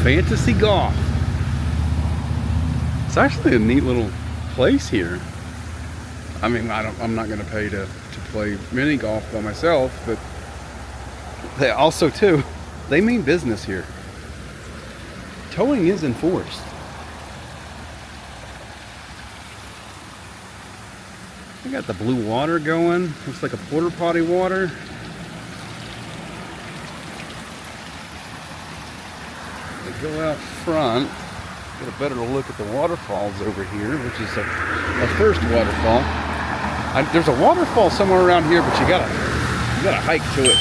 Fantasy Golf. It's actually a neat little place here. I mean, I'm not going to pay to play mini golf by myself, but they also too, they mean business here. Towing is enforced. We got the blue water going. Looks like a porta potty water. We go out front. Get a better look at the waterfalls over here, which is a first waterfall. There's a waterfall somewhere around here, but you gotta hike to it.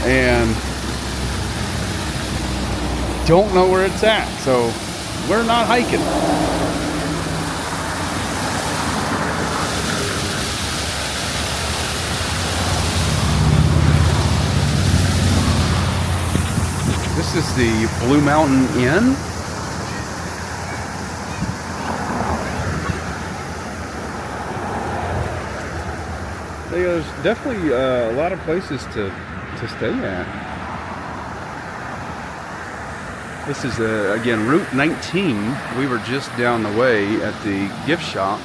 And don't know where it's at, so we're not hiking. This is the Blue Mountain Inn. There's definitely a lot of places to stay at. This is again Route 19. We were just down the way at the gift shop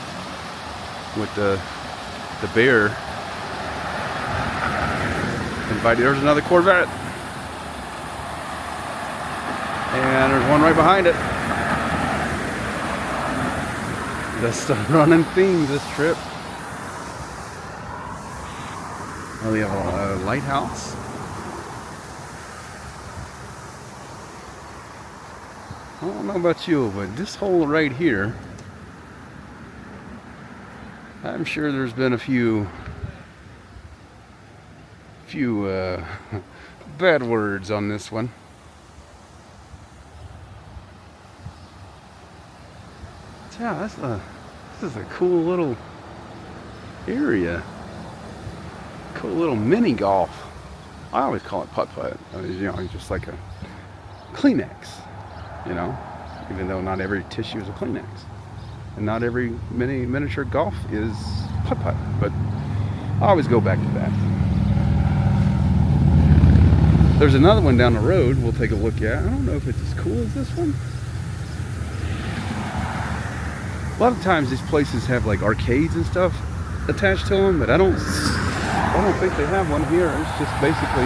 with the bear. Invited. There's another Corvette. And there's one right behind it. That's the running theme this trip. Oh, we have a lighthouse. I don't know about you, but this hole right here, I'm sure there's been a few bad words on this one. Yeah, this is a cool little area. Cool little mini golf. I always call it putt-putt. I mean, you know, it's just like a Kleenex, you know, even though not every tissue is a Kleenex. And not every miniature golf is putt-putt, but I always go back to that. There's another one down the road we'll take a look at. I don't know if it's as cool as this one. A lot of times these places have like arcades and stuff attached to them, but I don't think they have one here. It's just basically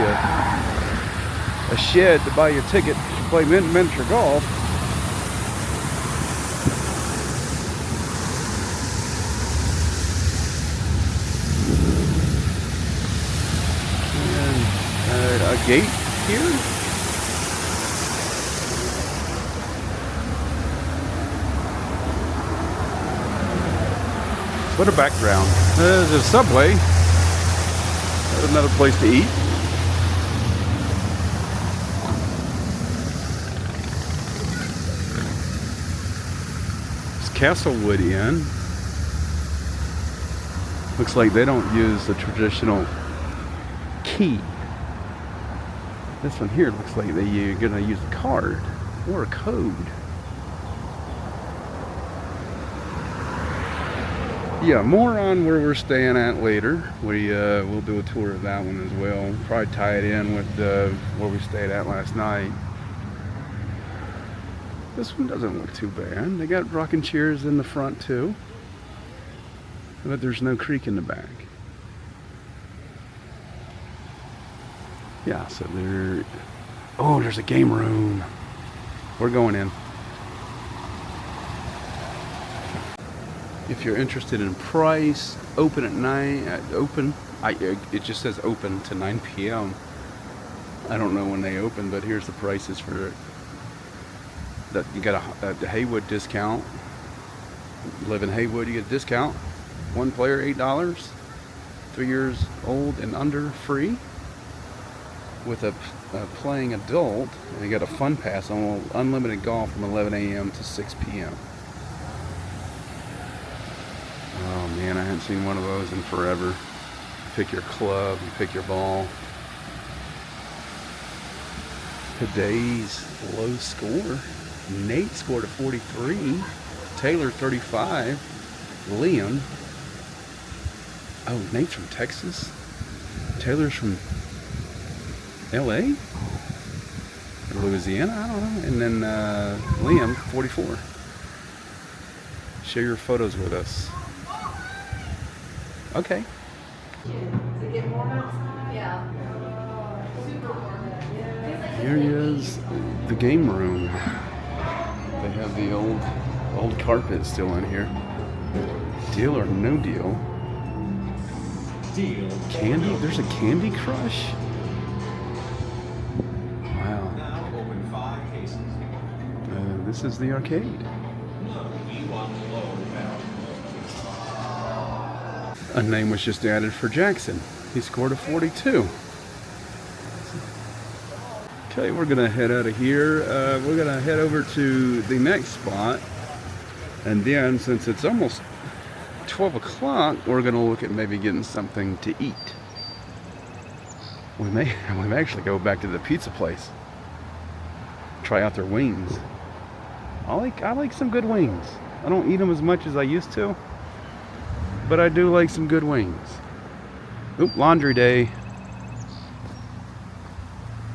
a shed to buy your ticket to play miniature golf. And a gate here. What a background. There's a Subway. There's another place to eat. It's Castlewood Inn. Looks like they don't use the traditional key. This one here looks like you're gonna use a card or a code. Yeah, more on where we're staying at later. We'll do a tour of that one as well. Probably tie it in with where we stayed at last night. This one doesn't look too bad. They got rocking chairs in the front too, but there's no creek in the back. Yeah, so there's a game room. We're going in. If you're interested in price, open at 9, it just says open to 9 p.m. I don't know when they open, but here's the prices for it. That you got a Haywood discount. Live in Haywood, you get a discount. One player, $8. 3 years old and under, free. With a playing adult, and you got a fun pass on unlimited golf from 11 a.m. to 6 p.m. Oh man, I haven't seen one of those in forever. Pick your club and pick your ball. Today's low score. Nate scored a 43. Taylor 35. Liam. Oh, Nate's from Texas. Taylor's from LA? Louisiana, I don't know. And then Liam, 44. Share your photos with us. Okay. Does it get warm outside? Yeah. Super warm. Here is the game room. They have the old carpet still in here. Deal or no deal? Deal. Candy? There's a Candy Crush? Wow. Now open 5 cases. This is the arcade. No, we want low value. A name was just added for Jackson. He scored a 42. Okay, we're gonna head out of here. We're gonna head over to the next spot. And then, since it's almost 12 o'clock, we're gonna look at maybe getting something to eat. We may actually go back to the pizza place. Try out their wings. I like some good wings. I don't eat them as much as I used to, but I do like some good wings. Oop, laundry day.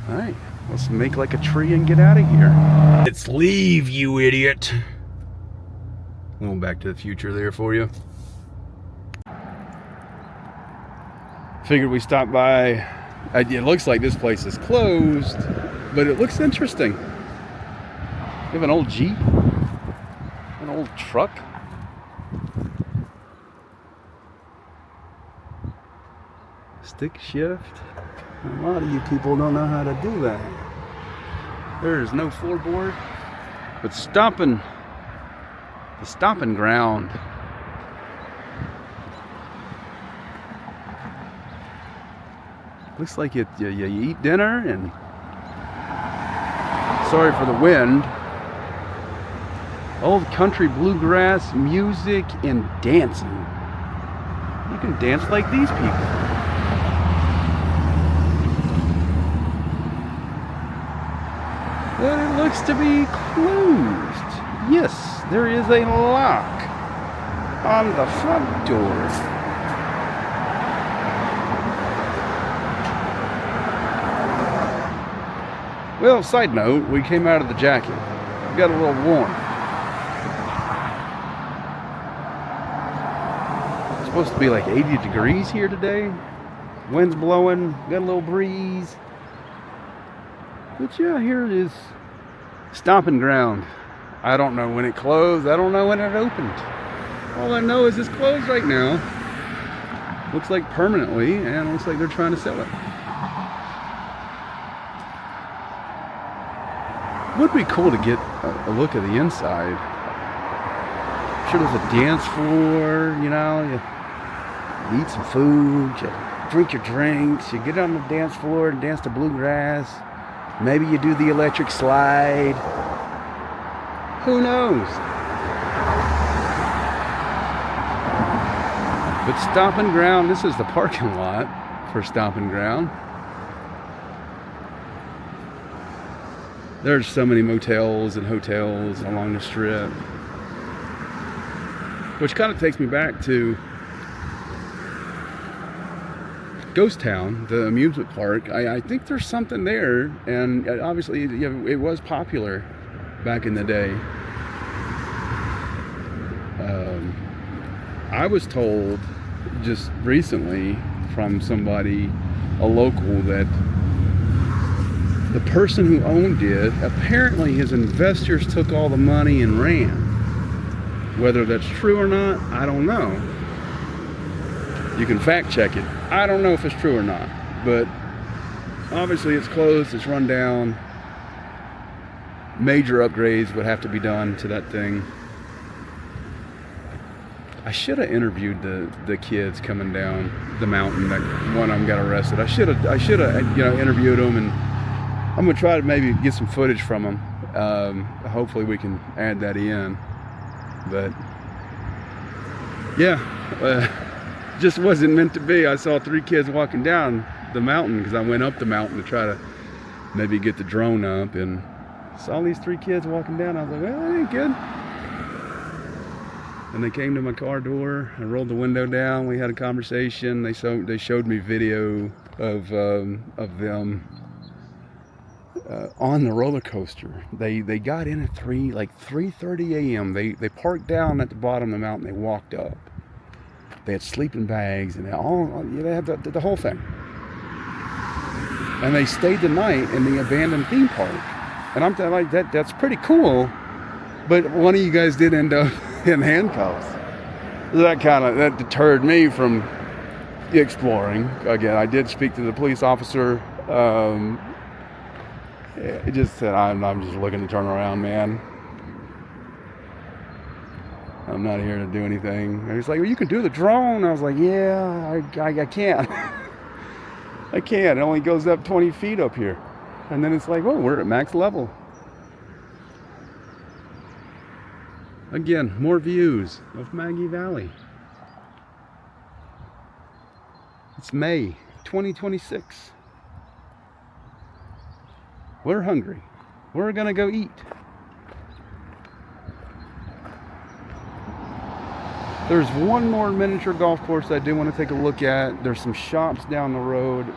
All right, let's make like a tree and get out of here. Let's leave, you idiot. A little Back to the Future there for you. Figured we stop by. It looks like this place is closed, but it looks interesting. You have an old Jeep, an old truck. Stick shift. A lot of you people don't know how to do that. There is no floorboard, but the stomping ground. Looks like you eat dinner and, sorry for the wind, old country bluegrass music and dancing. You can dance like these people. But it looks to be closed. Yes, there is a lock on the front door. Well, side note, we came out of the jacket. We got a little warm. It's supposed to be like 80 degrees here today. Wind's blowing, got a little breeze. But yeah, here it is. Stomping ground. I don't know when it closed. I don't know when it opened. All I know is it's closed right now. Looks like permanently, and it looks like they're trying to sell it. Would be cool to get a look at the inside. I'm sure there's a dance floor, you know, you eat some food, you drink your drinks, you get on the dance floor and dance to bluegrass. Maybe you do the electric slide. Who knows? But Stomping Ground, this is the parking lot for Stomping Ground. There's so many motels and hotels along the strip. Which kind of takes me back to Ghost Town, the amusement park. I think there's something there, and obviously it was popular back in the day. I was told just recently from somebody, a local, that the person who owned it, apparently his investors took all the money and ran. Whether that's true or not, I don't know. You can fact check it. I don't know if it's true or not, but obviously it's closed, it's run down. Major upgrades would have to be done to that thing. I should have interviewed the kids coming down the mountain. That one of them got arrested. I should have interviewed them, and I'm gonna try to maybe get some footage from them. Hopefully we can add that in. But yeah, just wasn't meant to be. I saw 3 kids walking down the mountain because I went up the mountain to try to maybe get the drone up, and saw these 3 kids walking down. I was like, well, that ain't good. And they came to my car door. I rolled the window down. We had a conversation. They showed me video of them on the roller coaster. They got in at 3:30 a.m. They parked down at the bottom of the mountain. They walked up. They had sleeping bags and they had the whole thing. And they stayed the night in the abandoned theme park. And I'm like, that's pretty cool. But one of you guys did end up in handcuffs. That deterred me from exploring. Again, I did speak to the police officer. It just said, I'm just looking to turn around, man. I'm not here to do anything. And he's like, well, you can do the drone. I was like, yeah, I can't. I can't. It only goes up 20 feet up here. And then it's like, oh, we're at max level. Again, more views of Maggie Valley. It's May 2026. We're hungry. We're gonna go eat. There's one more miniature golf course I do want to take a look at. There's some shops down the road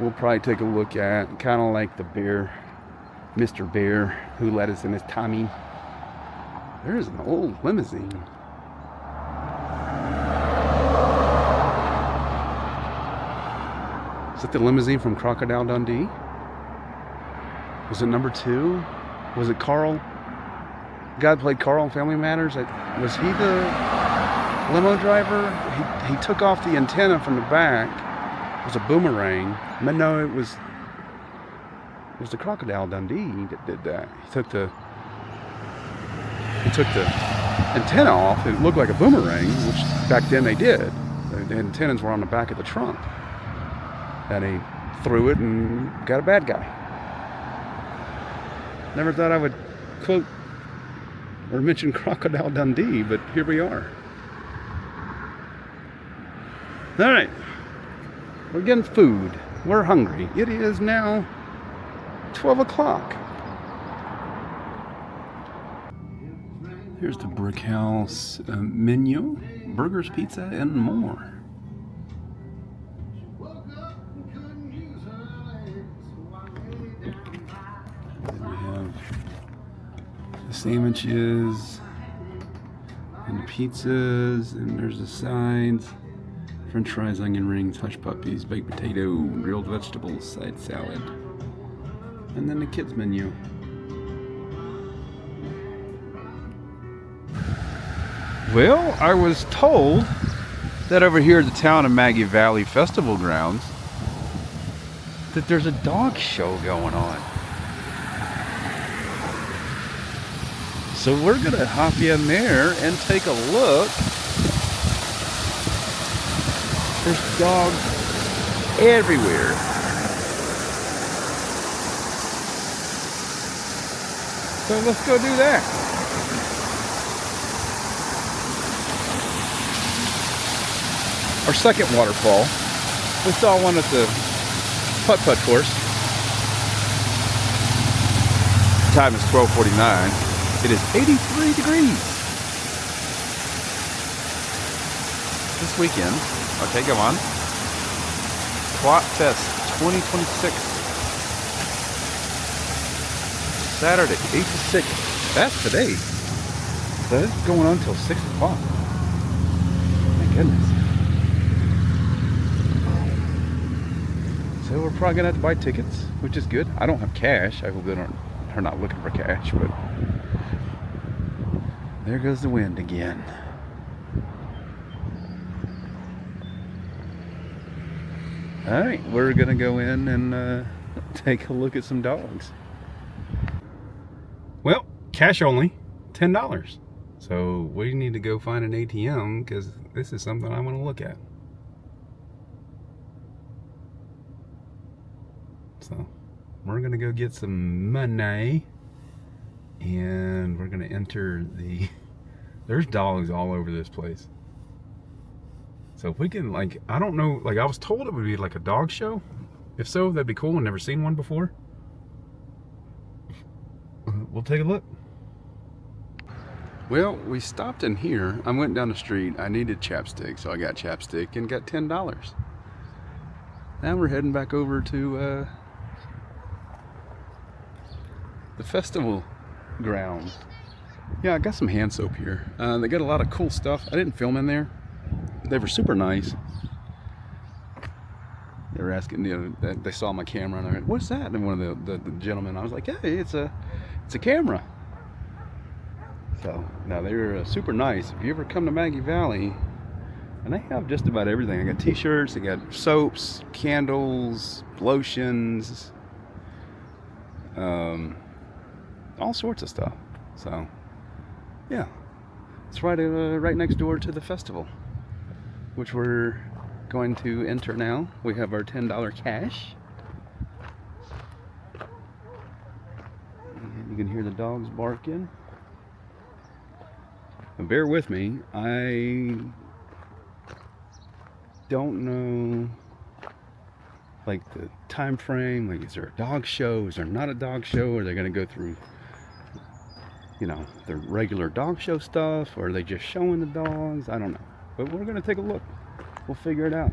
we'll probably take a look at. Kind of like the bear, Mr. Bear, who let us in his tummy. There's an old limousine. Is that the limousine from Crocodile Dundee? Was it number 2? Was it Carl? The guy that played Carl in Family Matters? Was he the limo driver? He took off the antenna from the back. It was a boomerang. No, it was the Crocodile Dundee that did that. He took the antenna off. It looked like a boomerang, which back then they did. The antennas were on the back of the trunk. And he threw it and got a bad guy. Never thought I would quote or mention Crocodile Dundee, but here we are. All right, we're getting food. We're hungry. It is now 12 o'clock. Here's the Brick House menu, burgers, pizza, and more. Sandwiches and the pizzas, and there's the sides: french fries, onion rings, hush puppies, baked potato, grilled vegetables, side salad, and then the kids menu. Well, I was told that over here at the town of Maggie Valley Festival Grounds that there's a dog show going on. So we're gonna hop in there and take a look. There's dogs everywhere. So let's go do that. Our second waterfall. We saw one at the putt-putt course. The time is 12:49. It is 83 degrees. This weekend, okay, go on. Quat Fest 2026. Saturday, 8 to 6. That's today. So it's going on until 6 o'clock. My goodness. So we're probably gonna have to buy tickets, which is good. I don't have cash. I hope they're not looking for cash, but there goes the wind again. All right, we're gonna go in and take a look at some dogs. Well, cash only, $10. So we need to go find an ATM because this is something I want to look at. So we're gonna go get some money. And we're gonna enter there's dogs all over this place. So if we can, like, I don't know, like I was told it would be like a dog show. If so, that'd be cool. I've never seen one before. We'll take a look. Well, we stopped in here. I went down the street. I needed chapstick, so I got chapstick and got $10. Now we're heading back over to the festival grounds. Yeah, I got some hand soap here. They got a lot of cool stuff. I didn't film in there. They were super nice. They were asking, you know, they saw my camera and I went, "What's that?" And one of the gentlemen, I was like, "Hey, it's a camera." So now they were super nice. If you ever come to Maggie Valley, and they have just about everything. I got t-shirts, they got soaps, candles, lotions, all sorts of stuff. So yeah, it's right next door to the festival, which we're going to enter now. We have our $10 cash. And you can hear the dogs barking. And bear with me, I don't know like the time frame. Like, is there a dog show? Is there not a dog show? Are they going to go through, you know, the regular dog show stuff, or are they just showing the dogs? I don't know, but we're going to take a look. We'll figure it out.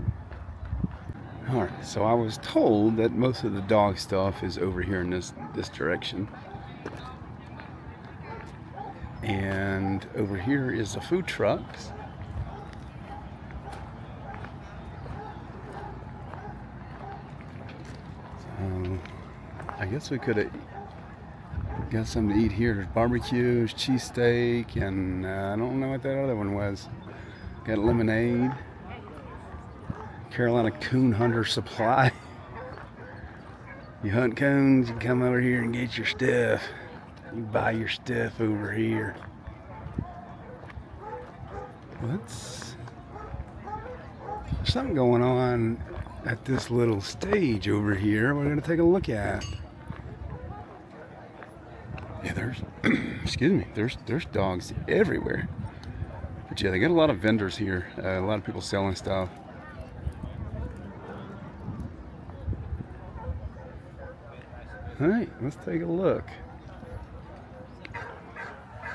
All right, so I was told that most of the dog stuff is over here in this direction, and over here is the food trucks. So I guess we could have got something to eat here. There's barbecues, cheesesteak, and I don't know what that other one was. Got lemonade. Carolina Coon Hunter Supply. You hunt coons, you come over here and get your stuff. You buy your stuff over here. There's something going on at this little stage over here we're going to take a look at. Yeah, there's excuse me, there's dogs everywhere. But yeah, they got a lot of vendors here. A lot of people selling stuff. All right, let's take a look.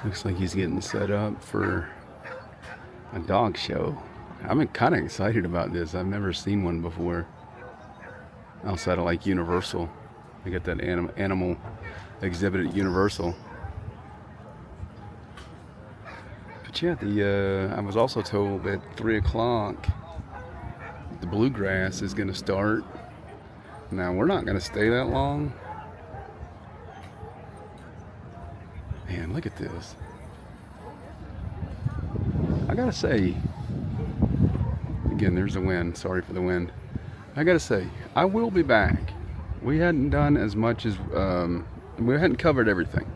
Looks like he's getting set up for a dog show. I'm kind of excited about this. I've never seen one before. Outside of like Universal. We got that animal exhibit at Universal. But yeah, I was also told at 3 o'clock the bluegrass is going to start. Now, we're not going to stay that long. Man, look at this. I gotta say, again, there's the wind. Sorry for the wind. I gotta say, I will be back. We hadn't done as much as, we hadn't covered everything.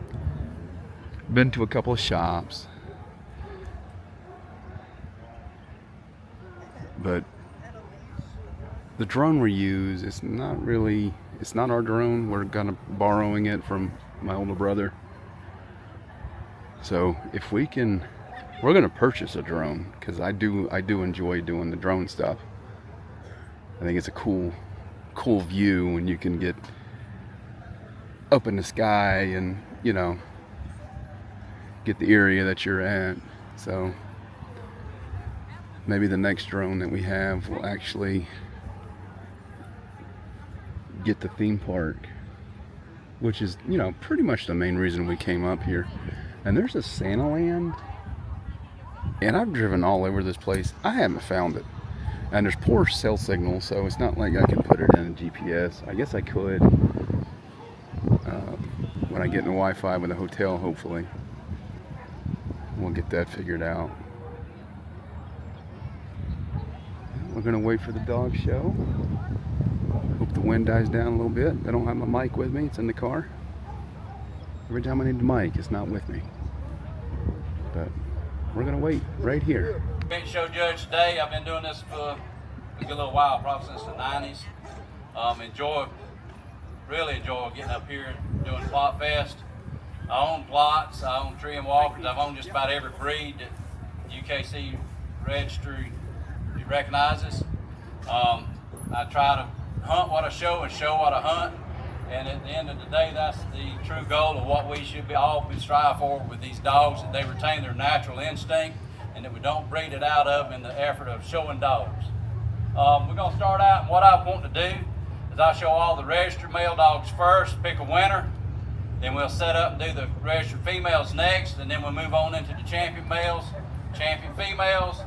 Been to a couple of shops. But the drone we use, it's not our drone. We're borrowing it from my older brother. So if we can, we're gonna purchase a drone, because I do enjoy doing the drone stuff. I think it's a cool view when you can get up in the sky and, you know, get the area that you're at. So maybe the next drone that we have will actually get the theme park, which is, you know, pretty much the main reason we came up here. And there's a Santa Land, and I've driven all over this place. I haven't found it, and there's poor cell signal, so it's not like I can put it in a GPS. I guess I could when I get in the Wi-Fi with the hotel. Hopefully we'll get that figured out. We're gonna wait for the dog show. Hope the wind dies down a little bit. I don't have my mic with me, it's in the car. Every time I need the mic, it's not with me. But we're gonna wait right here. Big show judge today. I've been doing this for a good little while, probably since the 90s. Really enjoy getting up here and doing Plot Fest. I own plots, I own tree and walkers. I've owned just about every breed that UKC registry recognizes. I try to hunt what I show and show what I hunt. And at the end of the day, that's the true goal of what we should all be striving for with these dogs, that they retain their natural instinct and that we don't breed it out of in the effort of showing dogs. We're going to start out, and what I want to do is I show all the registered male dogs first, pick a winner, Then we'll set up and do the registered females next, and then we'll move on into the champion males, champion females,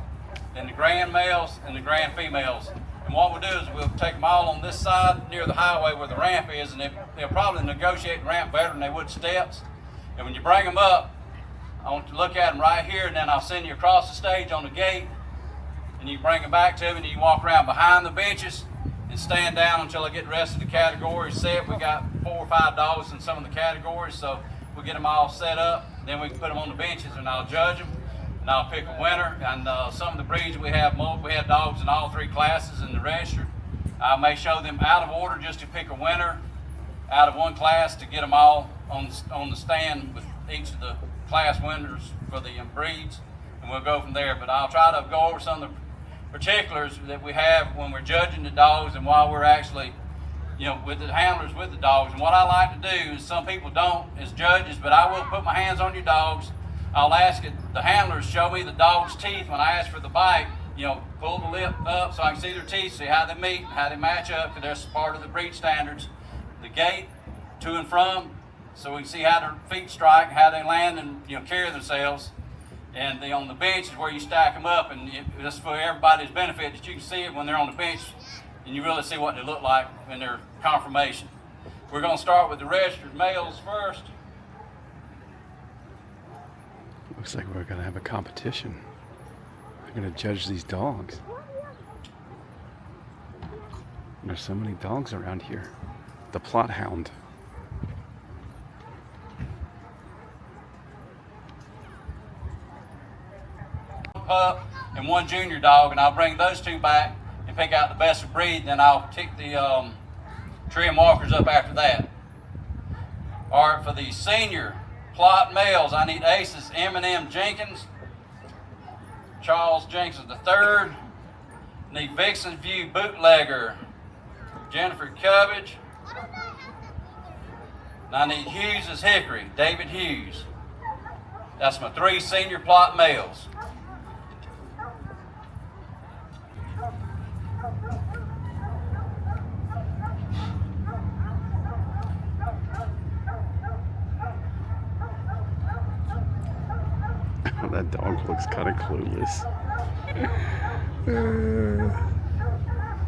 then the grand males, and the grand females. And what we'll do is we'll take them all on this side near the highway where the ramp is, and they'll probably negotiate the ramp better than they would steps. And when you bring them up, I want you to look at them right here, and then I'll send you across the stage on the gate, and you bring them back to me, and you walk around behind the benches and stand down until I get the rest of the categories set. We got 4 or 5 dogs in some of the categories, so we'll get them all set up. Then we can put them on the benches, and I'll judge them, and I'll pick a winner. And some of the breeds we have dogs in all 3 classes in the register. I may show them out of order just to pick a winner out of one class to get them all on the stand with each of the class winners for the breeds, and we'll go from there. But I'll try to go over some of the particulars that we have when we're judging the dogs and while we're actually, with the handlers with the dogs. And what I like to do is, some people don't as judges, but I will put my hands on your dogs. I'll ask the handlers show me the dog's teeth when I ask for the bite. Pull the lip up so I can see their teeth, see how they meet, how they match up, because that's part of the breed standards. The gait to and from, so we can see how their feet strike, how they land and carry themselves. And on the bench is where you stack them up, and just for everybody's benefit, that you can see it when they're on the bench, and you really see what they look like in their conformation. We're going to start with the registered males first. Looks like we're going to have a competition. We're going to judge these dogs. There's so many dogs around here. The Plot Hound. Pup and 1 junior dog, and I'll bring those 2 back and pick out the best of breed. Then I'll pick the trim walkers up after that. All right, for the senior plot males, I need aces M&M Jenkins, Charles Jenkins III. Need Vixen View Bootlegger, Jennifer Cubbage. And I need Hughes' Hickory, David Hughes. That's my 3 senior plot males. That dog looks kind of clueless.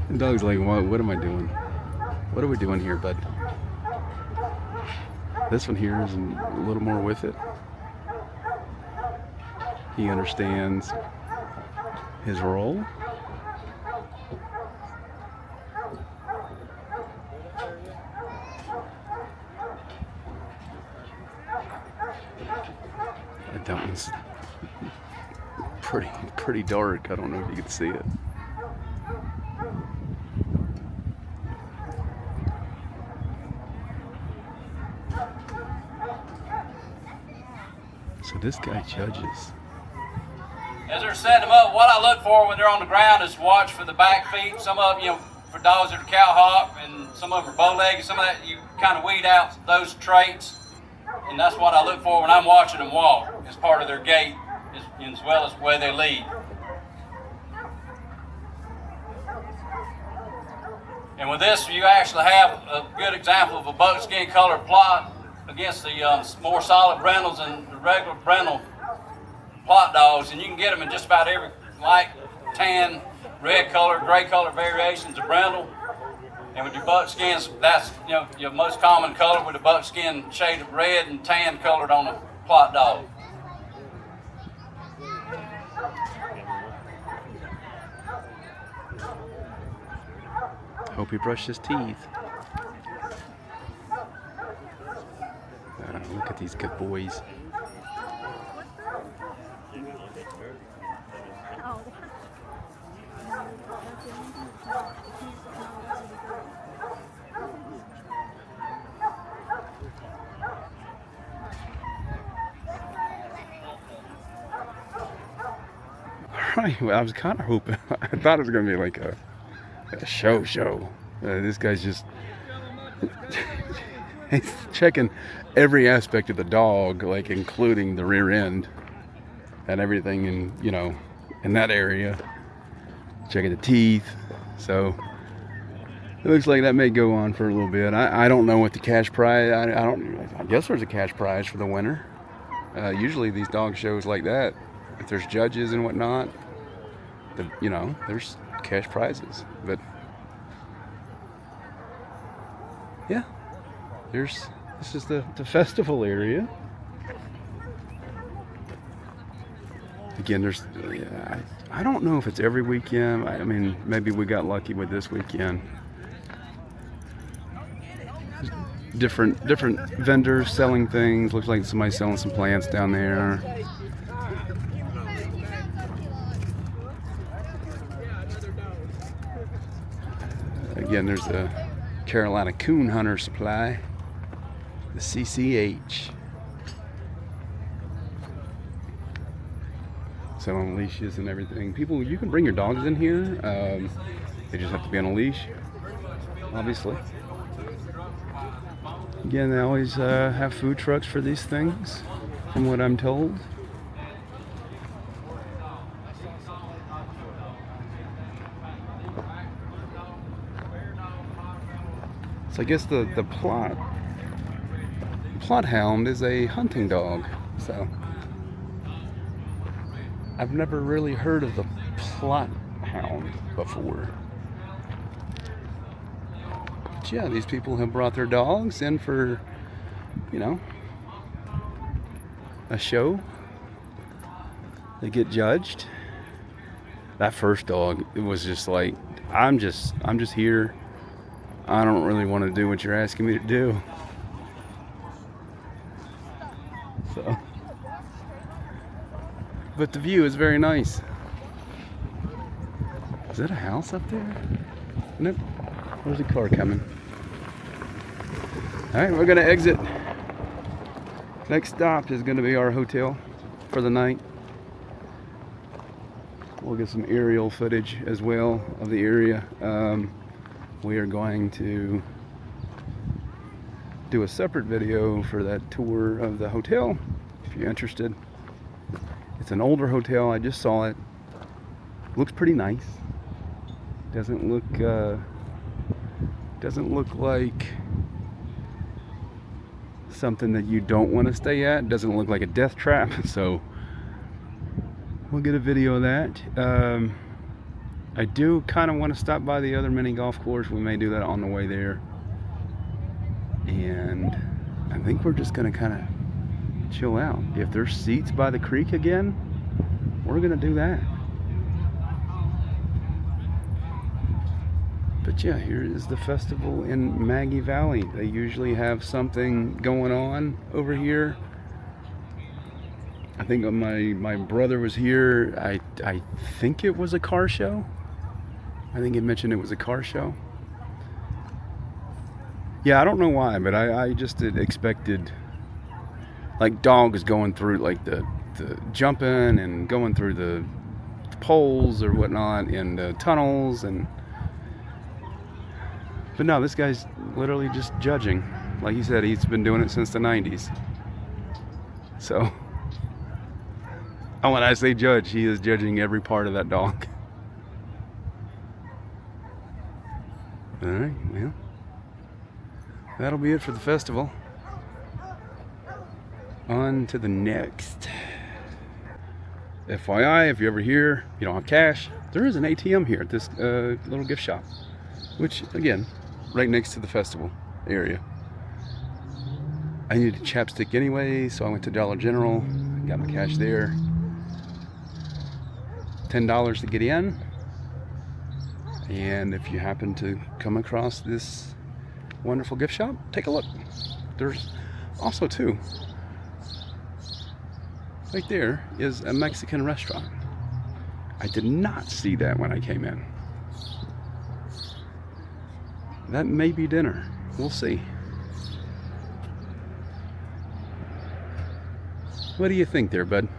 The dog's like, what am I doing? What are we doing here, bud? This one here is a little more with it. He understands his role. That one's pretty dark. I don't know if you can see it. So this guy judges. As they're setting them up, what I look for when they're on the ground is watch for the back feet. Some of them, for dogs that are cowhawk, and some of them are bow-legged. Some of that, you kind of weed out those traits. And that's what I look for when I'm watching them walk, as part of their gait, as well as the way they lead. And with this, you actually have a good example of a buckskin colored plot against the more solid brindles and the regular brindle plot dogs. And you can get them in just about every light, tan, red color, gray color variations of brindle. And with your buckskins, that's your most common color, with a buckskin shade of red and tan colored on a plot dog. Hope he brushed his teeth. Look at these good boys. Alright, well, I was kind of hoping, I thought it was going to be like a show. This guy's just he's checking every aspect of the dog, like including the rear end and everything, in that area, checking the teeth. So It looks like that may go on for a little bit. I don't know what the cash prize. I guess there's a cash prize for the winner. Usually these dog shows like that, if there's judges and whatnot, there's cash prizes. But yeah, this is the festival area. Again, I don't know if it's every weekend. I mean, maybe we got lucky with this weekend. Different vendors selling things. Looks like somebody's selling some plants down there. Again, there's the Carolina Coon Hunter Supply, the CCH. Selling leashes and everything. People, you can bring your dogs in here. They just have to be on a leash, obviously. Again, they always have food trucks for these things, from what I'm told. So I guess the plot hound is a hunting dog. So I've never really heard of the plot hound before. But yeah, these people have brought their dogs in for, a show. They get judged. That first dog, it was just like, I'm just here. I don't really want to do what you're asking me to do. So, but the view is very nice. Is that a house up there? Nope. There's a car coming. Alright, we're gonna exit. Next stop is gonna be our hotel for the night. We'll get some aerial footage as well of the area. We are going to do a separate video for that tour of the hotel if you're interested. It's an older hotel. I just saw it. Looks pretty nice. Doesn't look like something that you don't want to stay at. Doesn't look like a death trap. So we'll get a video of that. I do kind of want to stop by the other mini golf course. We may do that on the way there. And I think we're just going to kind of chill out. If there's seats by the creek again, we're going to do that. But yeah, here is the festival in Maggie Valley. They usually have something going on over here. I think my brother was here. I think it was a car show. I think he mentioned it was a car show. Yeah, I don't know why, but I just expected like dogs going through like the jumping and going through the poles or whatnot in the tunnels but no, this guy's literally just judging. Like he said, he's been doing it since the 90s. So, and when I say judge, he is judging every part of that dog. Alright, well, that'll be it for the festival. On to the next. FYI, if you're ever here, you don't have cash, there is an ATM here at this little gift shop. Which, again, right next to the festival area. I needed a chapstick anyway, so I went to Dollar General, got my cash there. $10 to get in. And if you happen to come across this wonderful gift shop, take a look. There's also too, right there is a Mexican restaurant. I did not see that when I came in. That may be dinner. We'll see. What do you think there, bud?